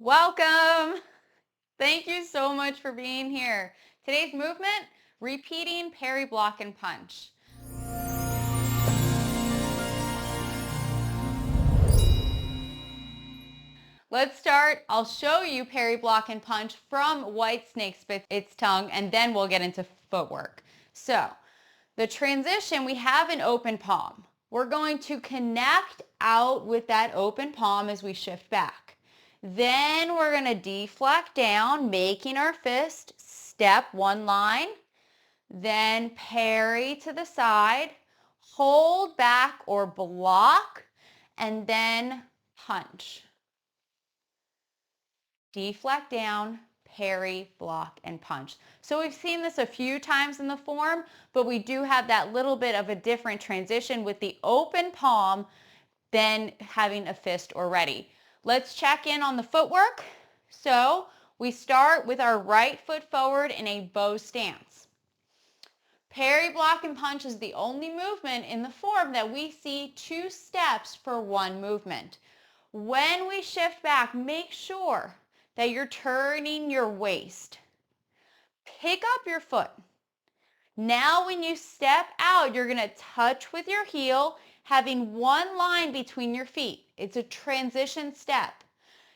Welcome. Thank you so much for being here. Today's movement, repeating parry, block, and punch. Let's start. I'll show you parry, block, and punch from white snake spits its tongue, and then we'll get into footwork. So, the transition, we have an open palm. We're going to connect out with that open palm as we shift back. Then we're going to deflect down, making our fist, step one line, then parry to the side, hold back or block, and then punch. Deflect down, parry, block, and punch. So we've seen this a few times in the form, but we do have that little bit of a different transition with the open palm than having a fist already. Let's check in on the footwork. So we start with our right foot forward in a bow stance. Parry, block, and punch is the only movement in the form that we see 2 steps for one movement. When we shift back, make sure that you're turning your waist. Pick up your foot. Now when you step out, you're going to touch with your heel, having one line between your feet. It's a transition step.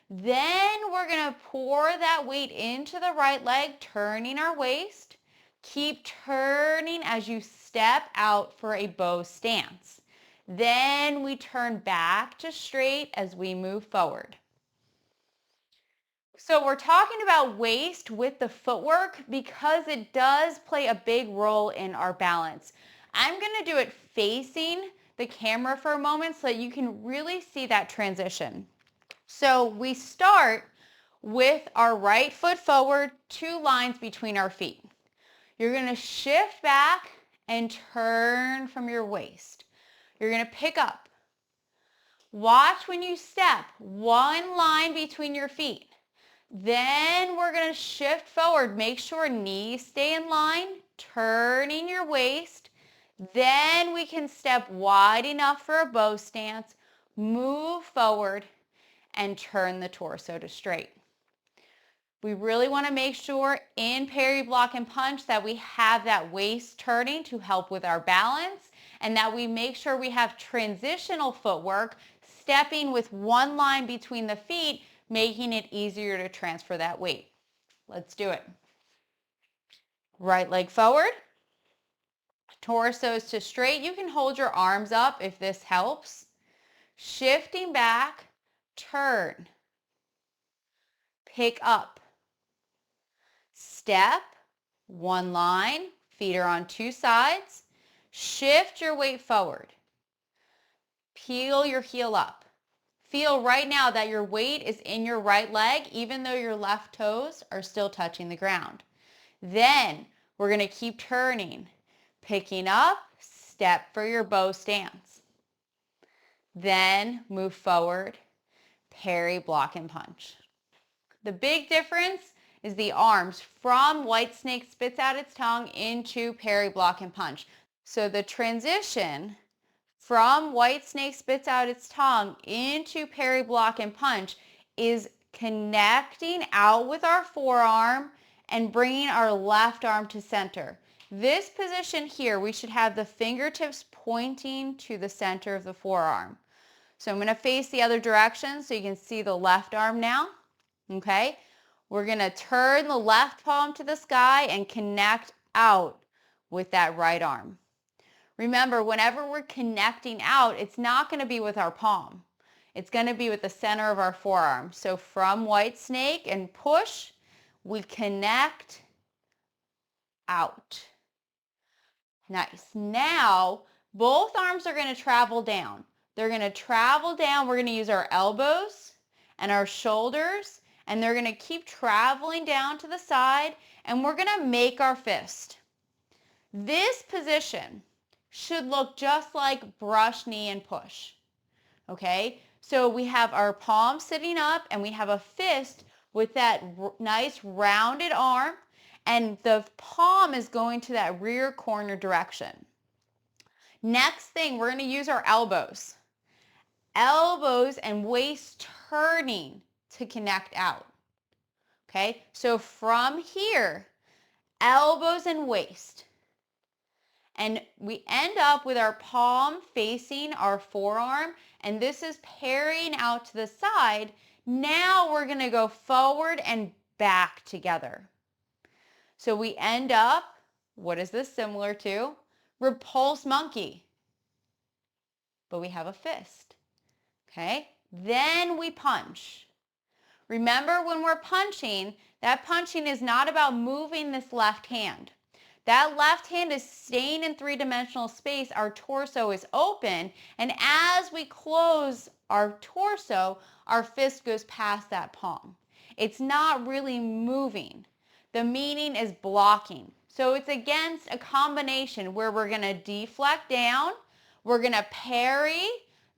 Then we're going to pour that weight into the right leg, turning our waist. Keep turning as you step out for a bow stance. Then we turn back to straight as we move forward. So we're talking about waist with the footwork because it does play a big role in our balance. I'm going to do it facing the camera for a moment so that you can really see that transition. So we start with our right foot forward, 2 lines between our feet. You're going to shift back and turn from your waist. You're going to pick up. Watch when you step, 1 line between your feet. Then we're going to shift forward. Make sure knees stay in line, turning your waist. Then we can step wide enough for a bow stance, move forward, and turn the torso to straight. We really want to make sure in parry, block, and punch that we have that waist turning to help with our balance, and that we make sure we have transitional footwork, stepping with 1 line between the feet, making it easier to transfer that weight. Let's do it. Right leg forward, torsos to straight. You can hold your arms up if this helps. Shifting back, turn, pick up, step, 1 line, feet are on 2 sides. Shift your weight forward. Peel your heel up. Feel right now that your weight is in your right leg, even though your left toes are still touching the ground. Then we're going to keep turning, picking up, step for your bow stance. Then move forward, parry, block, and punch. The big difference is the arms from white snake spits out its tongue into parry, block, and punch. So the transition from white snake spits out its tongue into parry, block, and punch is connecting out with our forearm and bringing our left arm to center. This position here, we should have the fingertips pointing to the center of the forearm. So I'm going to face the other direction so you can see the left arm now. Okay? We're going to turn the left palm to the sky and connect out with that right arm. Remember, whenever we're connecting out, it's not going to be with our palm. It's going to be with the center of our forearm. So from white snake and push, we connect out. Nice. Now, both arms are going to travel down. They're going to travel down. We're going to use our elbows and our shoulders, and they're going to keep traveling down to the side, and we're going to make our fist. This position should look just like brush, knee, and push. Okay? So we have our palm sitting up, and we have a fist with that nice rounded arm, and the palm is going to that rear corner direction. Next thing, we're going to use our elbows. Elbows and waist turning to connect out. Okay, so from here, elbows and waist. And we end up with our palm facing our forearm, and this is parrying out to the side. Now we're going to go forward and back together. So we end up, what is this similar to? Repulse monkey. But we have a fist. Okay? Then we punch. Remember, when we're punching, that punching is not about moving this left hand. That left hand is staying in three-dimensional space. Our torso is open, and as we close our torso, our fist goes past that palm. It's not really moving. The meaning is blocking. So it's against a combination where we're going to deflect down, we're going to parry,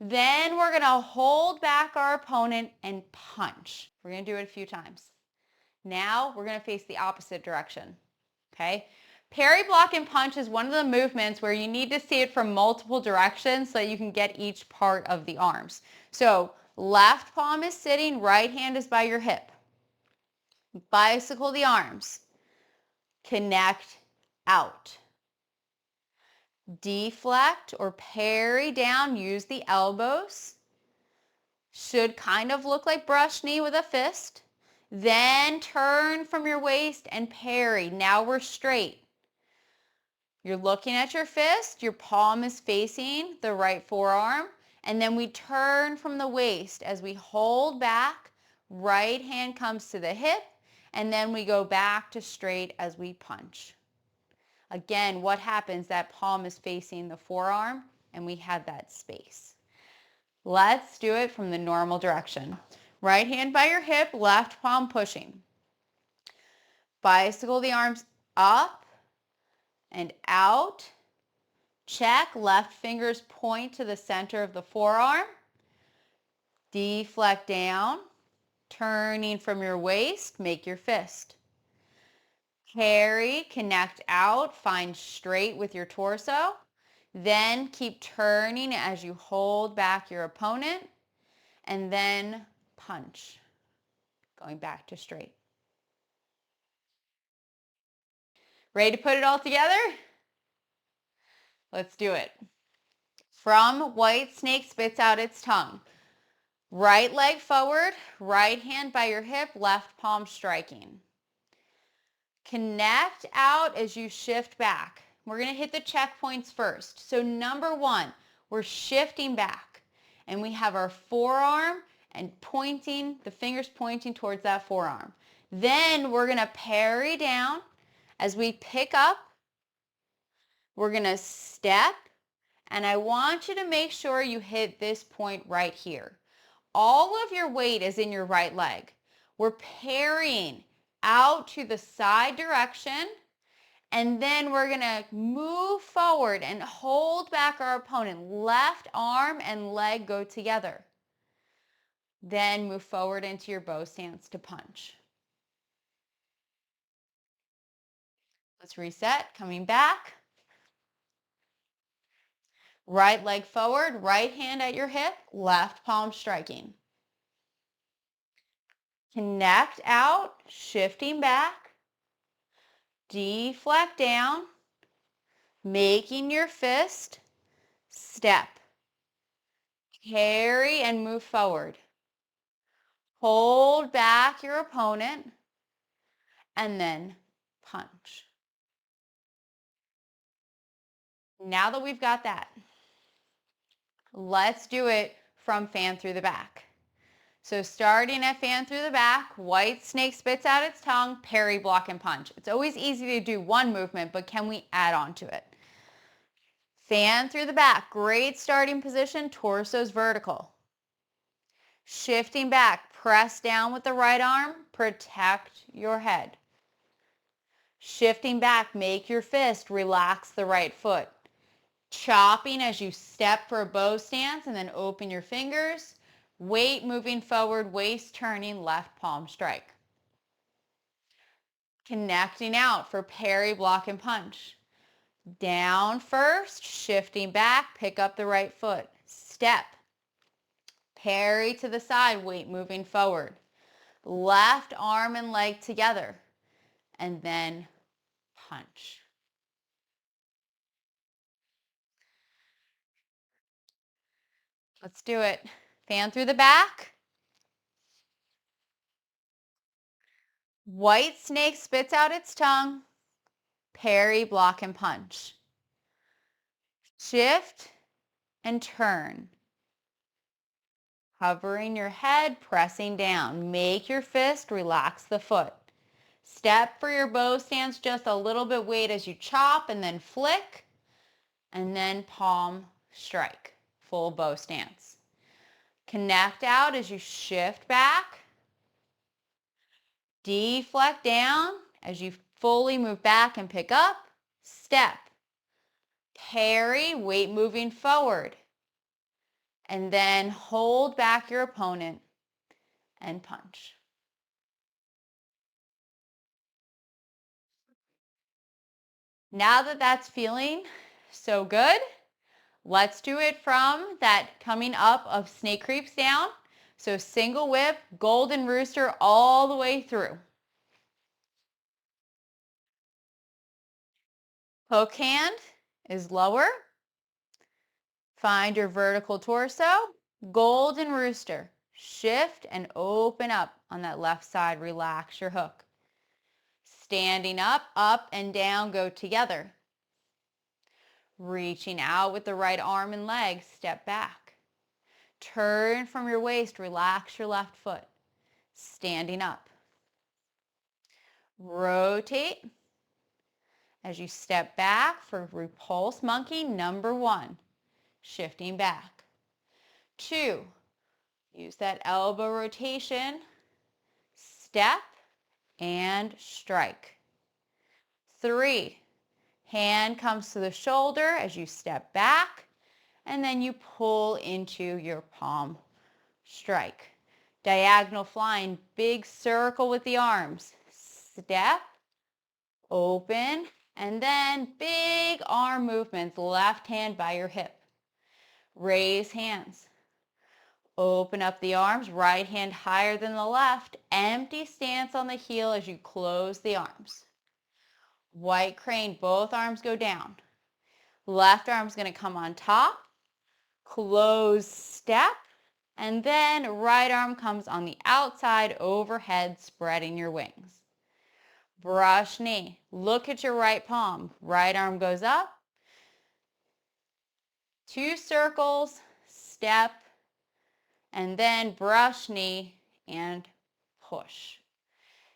then we're going to hold back our opponent and punch. We're going to do it a few times. Now we're going to face the opposite direction. Okay? Parry, block, and punch is one of the movements where you need to see it from multiple directions so that you can get each part of the arms. So left palm is sitting, right hand is by your hip. Bicycle the arms. Connect out. Deflect or parry down, use the elbows. Should kind of look like brush knee with a fist. Then turn from your waist and parry. Now we're straight. You're looking at your fist, your palm is facing the right forearm, and then we turn from the waist as we hold back, right hand comes to the hip, and then we go back to straight as we punch. Again, what happens? That palm is facing the forearm, and we have that space. Let's do it from the normal direction. Right hand by your hip, left palm pushing. Bicycle the arms up and out. Check, left fingers point to the center of the forearm. Deflect down, turning from your waist, make your fist. Carry, connect out, find straight with your torso. Then keep turning as you hold back your opponent, and then punch, going back to straight. Ready to put it all together? Let's do it. From white snake spits out its tongue. Right leg forward, right hand by your hip, left palm striking. Connect out as you shift back. We're going to hit the checkpoints first. So number one, we're shifting back, and we have our forearm and pointing, the fingers pointing towards that forearm. Then we're going to parry down. As we pick up, we're going to step, and I want you to make sure you hit this point right here. All of your weight is in your right leg. We're parrying out to the side direction, and then we're going to move forward and hold back our opponent. Left arm and leg go together. Then move forward into your bow stance to punch. Let's reset, coming back. Right leg forward, right hand at your hip, left palm striking. Connect out, shifting back. Deflect down, making your fist, step. Carry and move forward. Hold back your opponent, and then punch. Now that we've got that, let's do it from fan through the back. So starting at fan through the back, white snake spits out its tongue, parry, block, and punch. It's always easy to do one movement, but can we add on to it? Fan through the back, great starting position, torso's vertical. Shifting back, press down with the right arm, protect your head. Shifting back, make your fist, relax the right foot. Chopping as you step for a bow stance and then open your fingers. Weight moving forward, waist turning, left palm strike. Connecting out for parry, block, and punch. Down first, shifting back, pick up the right foot. Step. Parry to the side, weight moving forward. Left arm and leg together, and then punch. Let's do it. Fan through the back. White snake spits out its tongue. Parry, block, and punch. Shift and turn. Hovering your head, pressing down. Make your fist, relax the foot. Step for your bow stance, just a little bit weight as you chop, and then flick, and then palm strike. Full bow stance. Connect out as you shift back. Deflect down as you fully move back and pick up. Step. Parry, weight moving forward. And then hold back your opponent and punch. Now that that's feeling so good, let's do it from that coming up of snake creeps down. So single whip, golden rooster all the way through. Hook hand is lower. Find your vertical torso. Golden rooster. Shift and open up on that left side. Relax your hook. Standing up and down, go together. Reaching out with the right arm and leg, step back. Turn from your waist, relax your left foot. Standing up. Rotate as you step back for repulse monkey number 1. Shifting back. 2, use that elbow rotation. Step and strike. 3, hand comes to the shoulder as you step back, and then you pull into your palm strike. Diagonal flying, big circle with the arms. Step, open, and then big arm movements, left hand by your hip. Raise hands. Open up the arms, right hand higher than the left. Empty stance on the heel as you close the arms. White crane, both arms go down. Left arm's going to come on top. Close step. And then right arm comes on the outside overhead, spreading your wings. Brush knee. Look at your right palm. Right arm goes up. 2 circles, step, and then brush knee and push.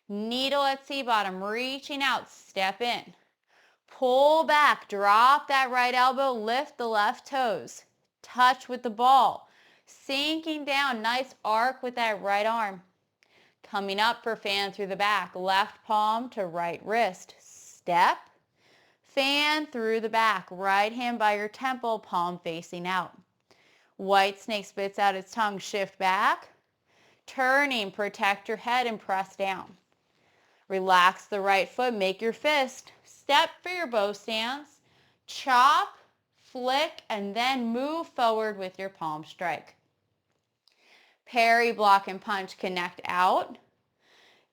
Needle at C-bottom, reaching out, step in. Pull back, drop that right elbow, lift the left toes. Touch with the ball. Sinking down, nice arc with that right arm. Coming up for fan through the back, left palm to right wrist. Step, fan through the back, right hand by your temple, palm facing out. White snake spits out its tongue, shift back. Turning, protect your head and press down. Relax the right foot, make your fist. Step for your bow stance. Chop, flick, and then move forward with your palm strike. Parry, block, and punch, connect out.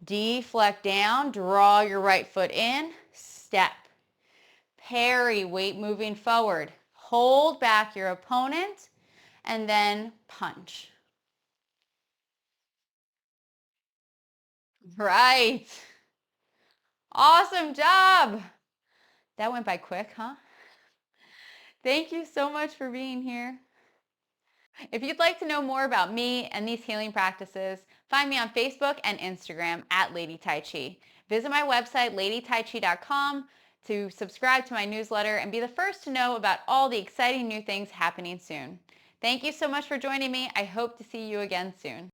Deflect down, draw your right foot in, step. Parry, weight moving forward. Hold back your opponent, and then punch. Right. Awesome job. That went by quick, huh? Thank you so much for being here. If you'd like to know more about me and these healing practices, find me on Facebook and Instagram at Lady Tai Chi. Visit my website, ladytaichi.com, to subscribe to my newsletter and be the first to know about all the exciting new things happening soon. Thank you so much for joining me. I hope to see you again soon.